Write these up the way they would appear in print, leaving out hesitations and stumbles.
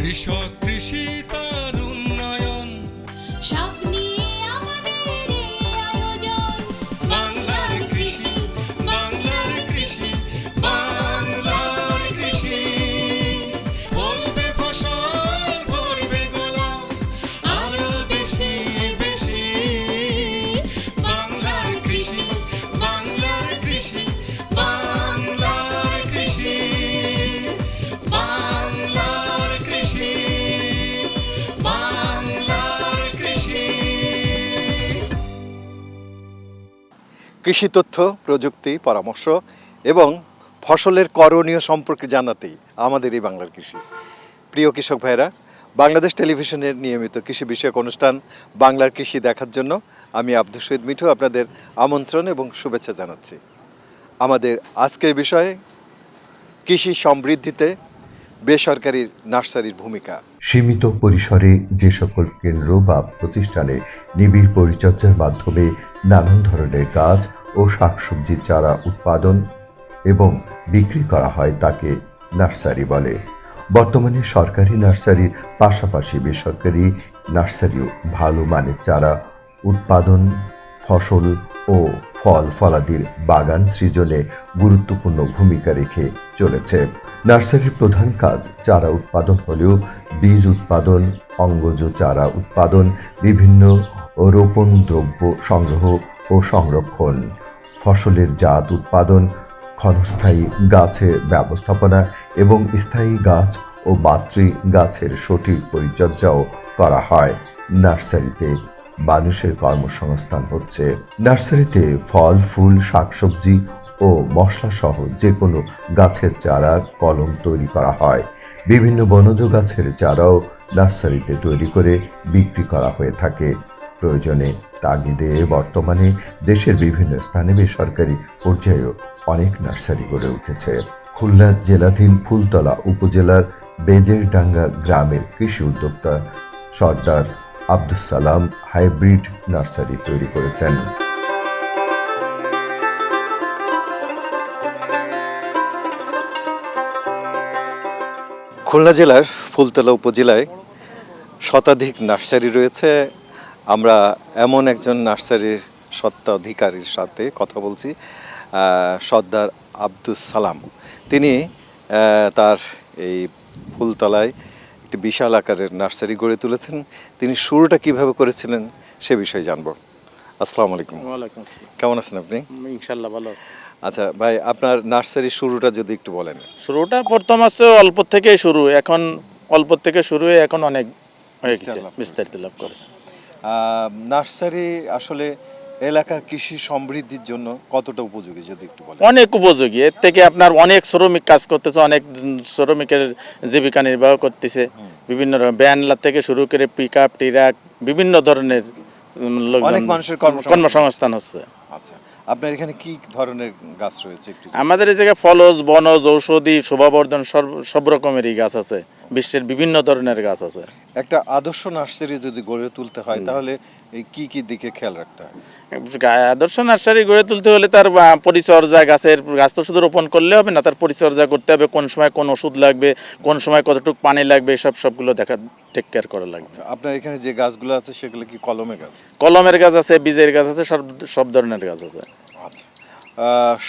কৃষক কৃষি তার উন্নয়ন সব নিয়ে আমাদের এই আয়োজন। বাংলার কৃষি, বাংলার কৃষি, বাংলার কৃষি। ফলবে ফসল, ভরবে গোলা, আরো বেশি বেশি। বাংলার কৃষি, বাংলার কৃষি, বাংলার কৃষি, বাংলার কৃষি, বাংলার কৃষি। কৃষি তথ্য, প্রযুক্তি, পরামর্শ এবং ফসলের করণীয় সম্পর্কে জানাতেই আমাদের এই বাংলার কৃষি। প্রিয় কৃষক ভাইরা, বাংলাদেশ টেলিভিশনের নিয়মিত কৃষি বিষয়ক অনুষ্ঠান বাংলার কৃষি দেখার জন্য আমি আব্দুল শহীদ মিঠু আপনাদের আমন্ত্রণ এবং শুভেচ্ছা জানাচ্ছি। আমাদের আজকের বিষয়ে কৃষি সমৃদ্ধিতে বেসরকারি নার্সারির ভূমিকা। সীমিত পরিসরে যে সকল কেন্দ্র বা প্রতিষ্ঠানে নিবিড় পরিচর্যার মাধ্যমে নানান ধরনের গাছ ও শাকসবজি চারা উৎপাদন এবং বিক্রি করা হয় তাকে নার্সারি বলে। বর্তমানে সরকারি নার্সারির পাশাপাশি বেসরকারি নার্সারিও ভালো মানের চারা উৎপাদন, ফসল ও ফল ফলাদির বাগান সৃজনে গুরুত্বপূর্ণ ভূমিকা রেখে চলেছে। নার্সারির প্রধান কাজ চারা উৎপাদন হলেও বীজ উৎপাদন, অঙ্গজ চারা উৎপাদন, বিভিন্ন রোপণ দ্রব্য সংগ্রহ ও সংরক্ষণ, ফসলের জাত উৎপাদন, ক্ষণস্থায়ী গাছের ব্যবস্থাপনা এবং স্থায়ী গাছ ও মাতৃ গাছের সঠিক পরিচর্যাও করা হয়। নার্সারিতে মানুষের কর্মসংস্থান হচ্ছে। নার্সারিতে ফল, ফুল, শাকসবজি ও মশলাসহ যে কোনো গাছের চারা কলম তৈরি করা হয়। বিভিন্ন বনজ গাছের চারাও নার্সারিতে তৈরি করে বিক্রি করা হয়ে থাকে। প্রয়োজনে তাগিদে বর্তমানে দেশের বিভিন্ন স্থানে বেসরকারি পর্যায়েও অনেক নার্সারি গড়ে উঠেছে। খুলনা জেলাধীন ফুলতলা উপজেলার বেজেরডাঙ্গা গ্রামের কৃষি উদ্যোক্তা সর্দার আব্দুস সালাম হাইব্রিড নার্সারি তৈরি করেছেন। খুলনা জেলার ফুলতলা উপজেলায় শতাধিক নার্সারি রয়েছে। আমরা এমন একজন নার্সারির স্বত্বাধিকারীর সাথে কথা বলছি, সর্দার আব্দুস সালাম। তিনি তার এই ফুলতলায় একটি বিশাল আকারের নার্সারি গড়ে তুলেছেন। তিনি শুরুটা কিভাবে করেছিলেন সে বিষয়ে জানবো। আসসালামু আলাইকুম। ওয়ালাইকুম আসসালাম। কেমন আছেন আপনি? ইনশাল্লাহ ভালো আছে। আচ্ছা ভাই, আপনার নার্সারির শুরুটা যদি একটু বলেন। শুরুটা প্রথম আছে অল্প থেকে শুরু, এখন অল্প থেকে শুরু হয়ে এখন অনেক হয়ে গেছে, বিস্তারিত লাভ করেছে। নার্সারি আসলে এলাকার কৃষি সমৃদ্ধির জন্য কতটা উপযোগী যদি একটু বলেন। অনেক উপযোগী। এর থেকে আপনার অনেক শ্রমিক কাজ করতেছে, অনেক শ্রমিকের জীবিকা নির্বাহ করতেছে। বিভিন্ন রকম ভ্যানলা থেকে শুরু করে পিক আপ, ট্রাক, বিভিন্ন ধরনের অনেক মানুষের কর্মসংস্থান হচ্ছে। আচ্ছা, আপনার এখানে কি ধরনের গাছ রয়েছে একটু? আমাদের এই জায়গায় ফলজ, বনজ, ঔষধি, শোভাবর্ধন সব রকমের গাছ আছে। বিশ্বের বিভিন্ন ধরনের গাছ আছে। একটা আদর্শ নার্সারি যদি গড়ে তুলতে হয় তাহলে এই কি দিকে খেয়াল রাখতে হয়? আদর্শ নার্সারি গড়ে তুলতে হলে তার পরিচর্যা, গাছ তো শুধু রোপণ করলে হবে না, তার পরিচর্যা করতে হবে। কোন সময় কোন ওষুধ লাগবে, কোন সময় কতটুকু পানি লাগবে, সবগুলো টেক কেয়ার করা লাগবে। আপনার এখানে যে গাছগুলো আছে সেগুলো কি কলমের গাছ? কলমের গাছ আছে, বীজের গাছ আছে, সব ধরনের গাছ আছে। আচ্ছা,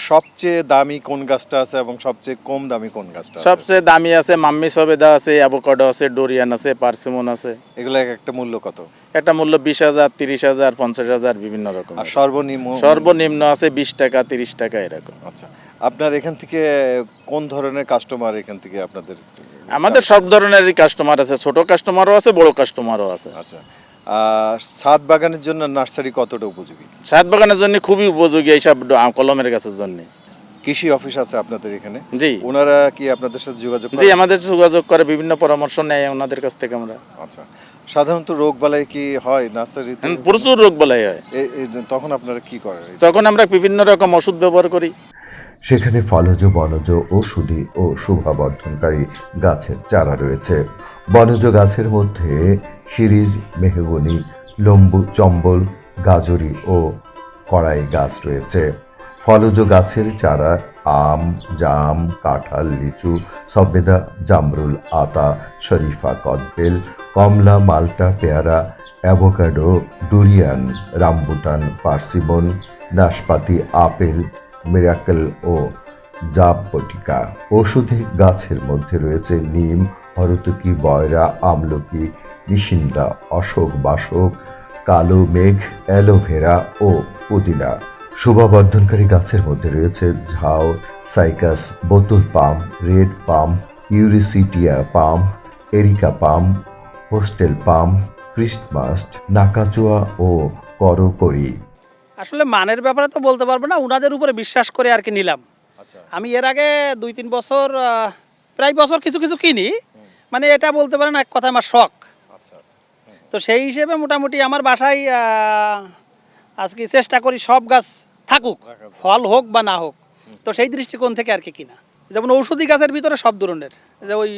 সবচেয়ে দামি কোন গাছটা আছে এবং সবচেয়ে কম দামি কোন গাছটা আছে? সবচেয়ে দামি আছে মাম্মি সবেদা আছে, অ্যাভোকাডো আছে, ডোরিয়ান আছে, পার্সিমন আছে। এগুলো একটা মূল্য কত? একটা মূল্য 20,000, 30,000, 50,000 বিভিন্ন রকম। আর সর্বনিম্ন আছে 20 টাকা, 30 টাকা এরকম। আচ্ছা, আপনার এখান থেকে কোন ধরনের কাস্টমার এখান থেকে আপনাদের? আমাদের সব ধরনেরই কাস্টমার আছে, ছোট কাস্টমারও আছে, বড় কাস্টমারও আছে। আচ্ছা, ছাদ বাগানের জন্য নার্সারি কতটা উপযোগী? ছাদ বাগানের জন্য খুবই উপযোগী এইসব কলমের গাছের জন্য। কৃষি অফিস আছে আপনাদের এখানে? জি। ওনারা কি আপনাদের সাথে যোগাযোগ করে? জি, আমাদের যোগাযোগ করে, বিভিন্ন পরামর্শ নেয় ওনাদের কাছ থেকে আমরা। আচ্ছা, সাধারণত রোগ বালাই কি হয় নার্সারিতে? প্রচুর রোগ বালাই হয়। তখন আপনারা কি করেন? তখন আমরা বিভিন্ন রকম ওষুধ ব্যবহার করি। সেখানে ফলজ, বনজ, ঔষধি ও শোভাবর্ধনকারী গাছের চারা রয়েছে। বনজ গাছের মধ্যে শিরিজ, মেহগনি, লম্বু, চম্বল, গাজরি ও কড়াই গাছ রয়েছে। ফলজ গাছের চারা আম, জাম, কাঁঠাল, লিচু, সবেদা, জামরুল, আতা, শরীফা, কদবেল, কমলা, মাল্টা, পেয়ারা, অ্যাভোকাডো, ডুরিয়ান, রামবুটান, পার্সিমন, নাশপাতি, আপেল, মিরাকেল ও জাববটিকা। ঔষধি গাছের মধ্যে রয়েছে নিম, হরতকি, বয়রা, আমলকি, নিশিন্দা, অশোক, বাসক, কালো মেঘ, অ্যালোভেরা ও পুদিনা। শোভাবর্ধনকারী গাছের মধ্যে রয়েছে ঝাউ, সাইকাস, বোতল পাম, রেড পাম, ইউরিসিটিয়া পাম, এরিকা পাম, হোস্টেল পাম, ক্রিস্টমাস, নাকাচুয়া ও করকরি। আসলে মানের ব্যাপারে তো বলতে পারবো না, উনাদের উপরে বিশ্বাস করে আর কি নিলাম। আমি এর আগে 2-3 বছর প্রায় বছর কিছু কিছু কিনি, মানে এটা বলতে পারেন এক কথা আমার শখ। তো সেই হিসেবে মোটামুটি আমার বাসায় আজকে চেষ্টা করি সব গাছ থাকুক, ফল হোক বা না হোক। তো সেই দৃষ্টিকোণ থেকে আর কি কিনা, যেমন ঔষধি গাছের ভিতরে সব ধরনের, যে ওই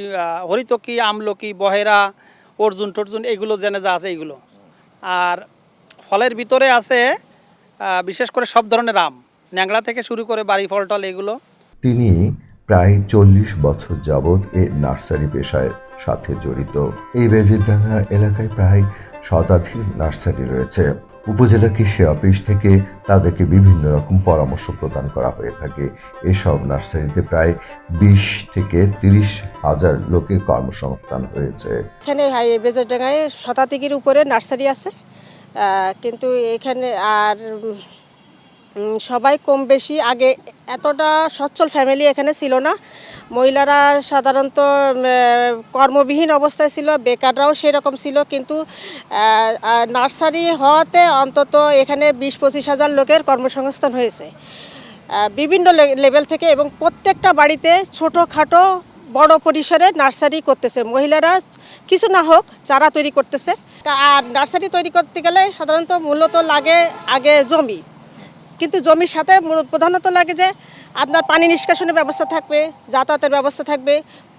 হরিতকি, আমলকি, বহেরা, অর্জুন টর্জুন এগুলো জেনে যা আছে এইগুলো। আর ফলের ভিতরে আছে বিশেষ করে সব ধরনের আম, ন্যাংড়া থেকে শুরু করে বাড়ি ফল টল এগুলো। তিনি প্রায় 40 বছর যাবৎ এই নার্সারি পেশার সাথে জড়িত। এই বেজিরডাঙ্গা এলাকায় প্রায় শতাধিক নার্সারি রয়েছে। উপজেলা কৃষি অফিস থেকে তাদেরকে বিভিন্ন রকম পরামর্শ প্রদান করা হয়ে থাকে। এসব নার্সারিতে প্রায় 20 থেকে 30 হাজার লোকের কর্মসংস্থান হয়েছে। এখানে বেজরডাঙ্গায় শতাধিকের উপরে নার্সারি আছে, কিন্তু এখানে আর সবাই কম বেশি আগে এতটা সচ্ছল ফ্যামিলি এখানে ছিল না। মহিলারা সাধারণত কর্মবিহীন অবস্থায় ছিল, বেকাররাও সেরকম ছিল, কিন্তু নার্সারি হওয়াতে অন্তত এখানে 20-25 হাজার লোকের কর্মসংস্থান হয়েছে বিভিন্ন লেভেল থেকে, এবং প্রত্যেকটা বাড়িতে ছোটোখাটো বড় পরিসরে নার্সারি করতেছে। মহিলারা কিছু না হোক চারা তৈরি করতেছে। আর নার্সারি তৈরি করতে গেলে সাধারণত মূলত লাগে আগে জমি, কিন্তু জমির সাথে প্রধানত লাগে যে আপনার পানি নিষ্কাশনের ব্যবস্থা থাকবে, যাতায়াতের ব্যবস্থা থাকবে,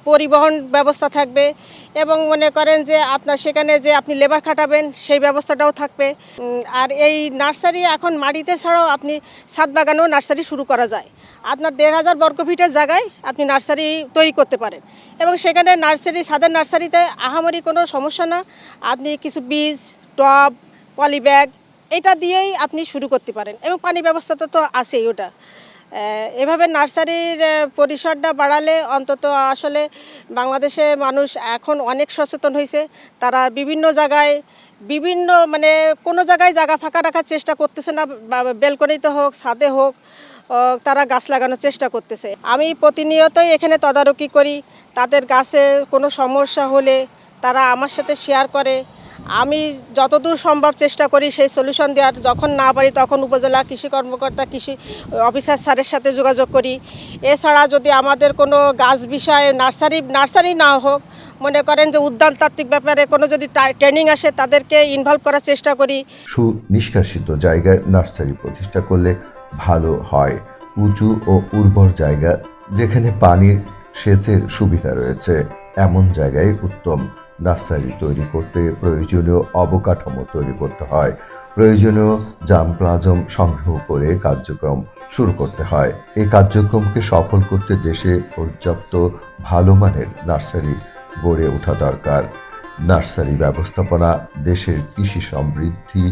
পরিবহন ব্যবস্থা থাকবে, এবং মনে করেন যে আপনার সেখানে যে আপনি লেবার খাটাবেন সেই ব্যবস্থাটাও থাকবে। আর এই নার্সারি এখন মাটিতে ছাড়াও আপনি ছাদ বাগানেও নার্সারি শুরু করা যায়। আপনার 1,500 বর্গফিটের জায়গায় আপনি নার্সারি তৈরি করতে পারেন, এবং সেখানে নার্সারি, ছাদের নার্সারিতে আহামরি কোনো সমস্যা না। আপনি কিছু বীজ, টব, পলিব্যাগ এটা দিয়েই আপনি শুরু করতে পারেন, এবং পানি ব্যবস্থাটা তো আছেই ওটা। এভাবে নার্সারির পরিসরটা বাড়ালে অন্তত আসলে বাংলাদেশে মানুষ এখন অনেক সচেতন হয়েছে। তারা বিভিন্ন জায়গায় বিভিন্ন মানে কোনো জায়গায় জায়গা ফাঁকা রাখার চেষ্টা করতেছে না, বেলকনিতে হোক, ছাদে হোক, তারা গাছ লাগানোর চেষ্টা করতেছে। আমি প্রতিনিয়তই এখানে তদারকি করি, তাদের গাছে কোনো সমস্যা হলে তারা আমার সাথে শেয়ার করে। আমি যতদূর সম্ভব চেষ্টা করি সেই সলিউশন দেওয়ার। যখন না পারি তখন উপজেলা কৃষি কর্মকর্তা, কৃষি অফিসার স্যারের সাথে যোগাযোগ করি। এছাড়া যদি আমাদের কোনো গাছ বিষয়ে নার্সারি না হোক, মনে করেন যে উদ্যানতাত্ত্বিক ব্যাপারে কোনো যদি ট্রেনিং আসে তাদেরকে ইনভলভ করার চেষ্টা করি। সুনিষ্কাশিত জায়গায় নার্সারি প্রতিষ্ঠা করলে ভালো হয়। উঁচু ও উর্বর জায়গা যেখানে পানির সেচের সুবিধা রয়েছে এমন জায়গায় উত্তম। নার্সারি তৈরি করতে প্রয়োজনীয় অবকাঠামো তৈরি করতে হয়, প্রয়োজনীয় জামপ্লাজম সংগ্রহ করে কার্যক্রম শুরু করতে হয়। এই কার্যক্রমকে সফল করতে দেশে পর্যাপ্ত ভালো মানের নার্সারি গড়ে ওঠা দরকার। নার্সারি ব্যবস্থাপনা দেশের কৃষি সমৃদ্ধি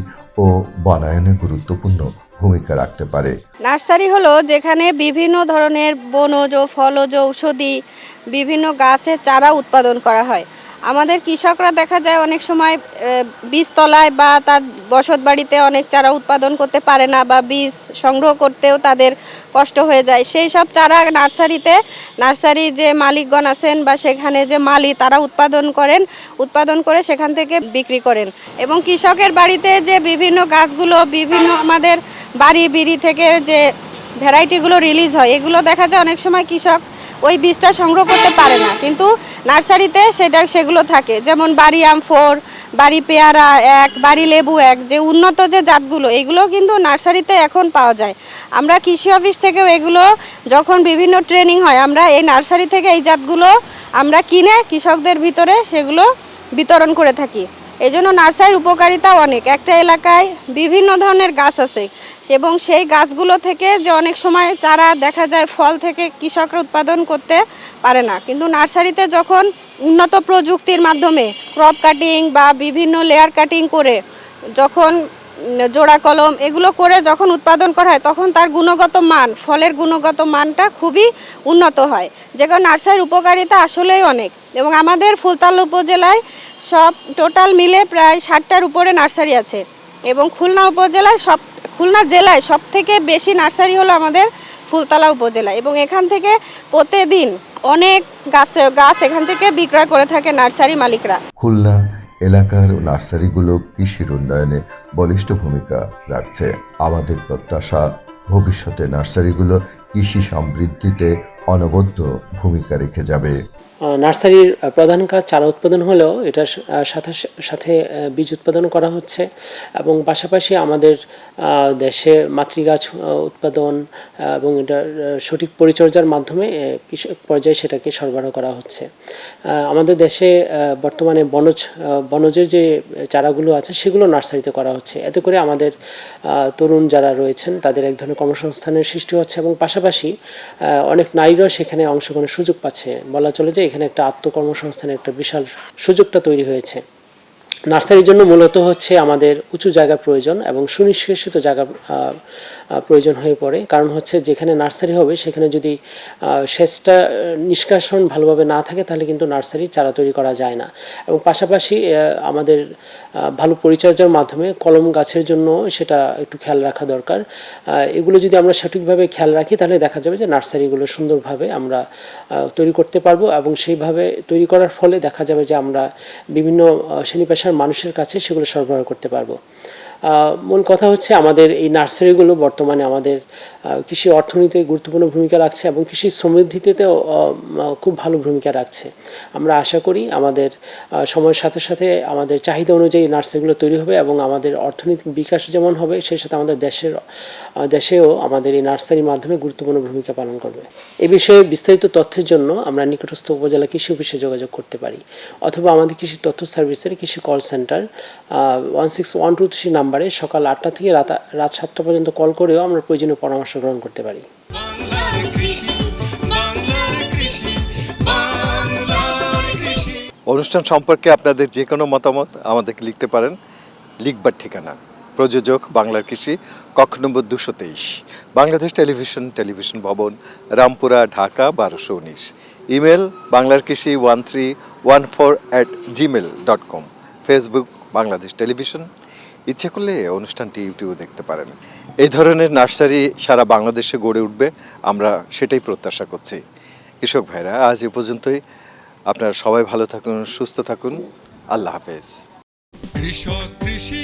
ও বনায়নে গুরুত্বপূর্ণ ভূমিকা রাখতে পারে। নার্সারি হলো যেখানে বিভিন্ন ধরনের বনজ, ফলজ, ঔষধি বিভিন্ন গাছের চারা উৎপাদন করা হয়। আমাদের কৃষকরা দেখা যায় অনেক সময় বীজতলায় বা তার বসত বাড়িতে অনেক চারা উৎপাদন করতে পারে না, বা বীজ সংগ্রহ করতেও তাদের কষ্ট হয়ে যায়। সেই সব চারা নার্সারি যে মালিকগণ আছেন বা সেখানে যে মালি তারা উৎপাদন করে সেখান থেকে বিক্রি করেন। এবং কৃষকের বাড়িতে যে বিভিন্ন গাছগুলো বিভিন্ন আমাদের বিড়ি থেকে যে ভ্যারাইটিগুলো রিলিজ হয়, এগুলো দেখা যায় অনেক সময় কৃষক ওই বীজটা সংগ্রহ করতে পারে না, কিন্তু নার্সারিতে সেগুলো থাকে। যেমন বাড়ি আম 4, বাড়ি পেয়ারা 1, বাড়ি লেবু 1, যে উন্নত যে জাতগুলো এগুলো কিন্তু নার্সারিতে এখন পাওয়া যায়। আমরা কৃষি অফিস থেকেও এগুলো যখন বিভিন্ন ট্রেনিং হয়, আমরা এই নার্সারি থেকে এই জাতগুলো আমরা কিনে কৃষকদের ভিতরে সেগুলো বিতরণ করে থাকি। এই জন্য নার্সারির উপকারিতা অনেক। একটা এলাকায় বিভিন্ন ধরনের গাছ আছে, এবং সেই গাছগুলো থেকে যে অনেক সময় চারা দেখা যায় ফল থেকে কৃষকরা উৎপাদন করতে পারে না, কিন্তু নার্সারিতে যখন উন্নত প্রযুক্তির মাধ্যমে ক্রপ কাটিং বা বিভিন্ন লেয়ার কাটিং করে যখন জোড়া কলম এগুলো করে যখন উৎপাদন করা হয় তখন তার গুণগত মান, ফলের গুণগত মানটা খুবই উন্নত হয়, যে কারণে নার্সারির উপকারিতা আসলেই অনেক। এবং আমাদের ফুলতলা উপজেলায় সব টোটাল মিলে প্রায় 60টার উপরে নার্সারি আছে, এবং খুলনা জেলায় সব থেকে বেশি নার্সারি হলো আমাদের ফুলতলা উপজেলা, এবং এখান থেকে প্রতিদিন অনেক গাছ এখান থেকে বিক্রয় করে থাকে নার্সারি মালিকরা। খুলনা এলাকার নার্সারিগুলো কৃষির উন্নয়নে বলিষ্ঠ ভূমিকা রাখছে। আমাদের প্রত্যাশা ভবিষ্যতে নার্সারিগুলো কৃষি সমৃদ্ধিতে অনবদ্য ভূমিকা রেখে যাবে। নার্সারির প্রধান কাজ চারা উৎপাদন হলেও এটার সাথে সাথে বীজ উৎপাদন করা হচ্ছে, এবং পাশাপাশি আমাদের দেশে মাতৃগাছ উৎপাদন এবং এটার সঠিক পরিচর্যার মাধ্যমে কৃষক পর্যায়ে সেটাকে সরবরাহ করা হচ্ছে। আমাদের দেশে বর্তমানে বনজের যে চারাগুলো আছে সেগুলো নার্সারিতে করা হচ্ছে। এতে করে আমাদের তরুণ যারা রয়েছেন তাদের এক ধরনের কর্মসংস্থানের সৃষ্টি হচ্ছে, এবং পাশাপাশি অনেক নারীরাও সেখানে অংশগ্রহণের সুযোগ পাচ্ছে। বলা চলে যে এখানে একটা আত্মকর্মসংস্থানের একটা বিশাল সুযোগটা তৈরি হয়েছে। নার্সারির জন্য মূলত হচ্ছে আমাদের উঁচু জায়গা প্রয়োজন এবং সুনিষ্কাশিত জায়গা প্রয়োজন হয়ে পড়ে, কারণ হচ্ছে যেখানে নার্সারি হবে সেখানে যদি সেচটা নিষ্কাশন ভালোভাবে না থাকে তাহলে কিন্তু নার্সারি চারা তৈরি করা যায় না। এবং পাশাপাশি আমাদের ভালো পরিচর্যার মাধ্যমে কলম গাছের জন্য সেটা একটু খেয়াল রাখা দরকার। এগুলো যদি আমরা সঠিকভাবে খেয়াল রাখি তাহলে দেখা যাবে যে নার্সারিগুলো সুন্দরভাবে আমরা তৈরি করতে পারবো, এবং সেইভাবে তৈরি করার ফলে দেখা যাবে যে আমরা বিভিন্ন শ্রেণী পেশার মানুষের কাছে সেগুলো সরবরাহ করতে পারবো। মূল কথা হচ্ছে আমাদের এই নার্সারিগুলো বর্তমানে আমাদের কৃষি অর্থনীতিতে গুরুত্বপূর্ণ ভূমিকা রাখছে এবং কৃষি সমৃদ্ধিতেও খুব ভালো ভূমিকা রাখছে। আমরা আশা করি আমাদের সময়ের সাথে সাথে আমাদের চাহিদা অনুযায়ী নার্সারিগুলো তৈরি হবে এবং আমাদের অর্থনৈতিক বিকাশ যেমন হবে সেই সাথে আমাদের দেশেও আমাদের এই নার্সারির মাধ্যমে গুরুত্বপূর্ণ ভূমিকা পালন করবে। এ বিষয়ে বিস্তারিত তথ্যের জন্য আমরা নিকটস্থ উপজেলা কৃষি অফিসে যোগাযোগ করতে পারি, অথবা আমাদের কৃষি তথ্য সার্ভিসের কৃষি কল সেন্টার 16123 নাম্বারে সকাল 8টা থেকে রাত 7টা পর্যন্ত কল করেও আমরা প্রয়োজনীয় পরামর্শ গ্রহণ করতে পারি। বাংলার কৃষি, বাংলার কৃষি, বাংলার কৃষি। অনুষ্ঠান সম্পর্কে আপনাদের যে কোনো মতামত আমাদেরকে লিখতে পারেন। লিখবার ঠিকানা প্রযোজক বাংলার কৃষি, কক্ষ নম্বর 223, বাংলাদেশ টেলিভিশন ভবন, রামপুরা, ঢাকা 1219। ইমেল বাংলার কৃষি 1314@gmail.com। Facebook Bangladesh television. ইচ্ছে করলে অনুষ্ঠানটি ইউটিউবে দেখতে পারেন। এই ধরনের নার্সারি সারা বাংলাদেশে গড়ে উঠবে, আমরা সেটাই প্রত্যাশা করছি। কৃষক ভাইরা, আজ এ পর্যন্তই। আপনারা সবাই ভালো থাকুন, সুস্থ থাকুন। আল্লাহ হাফেজ। কৃষক কৃষি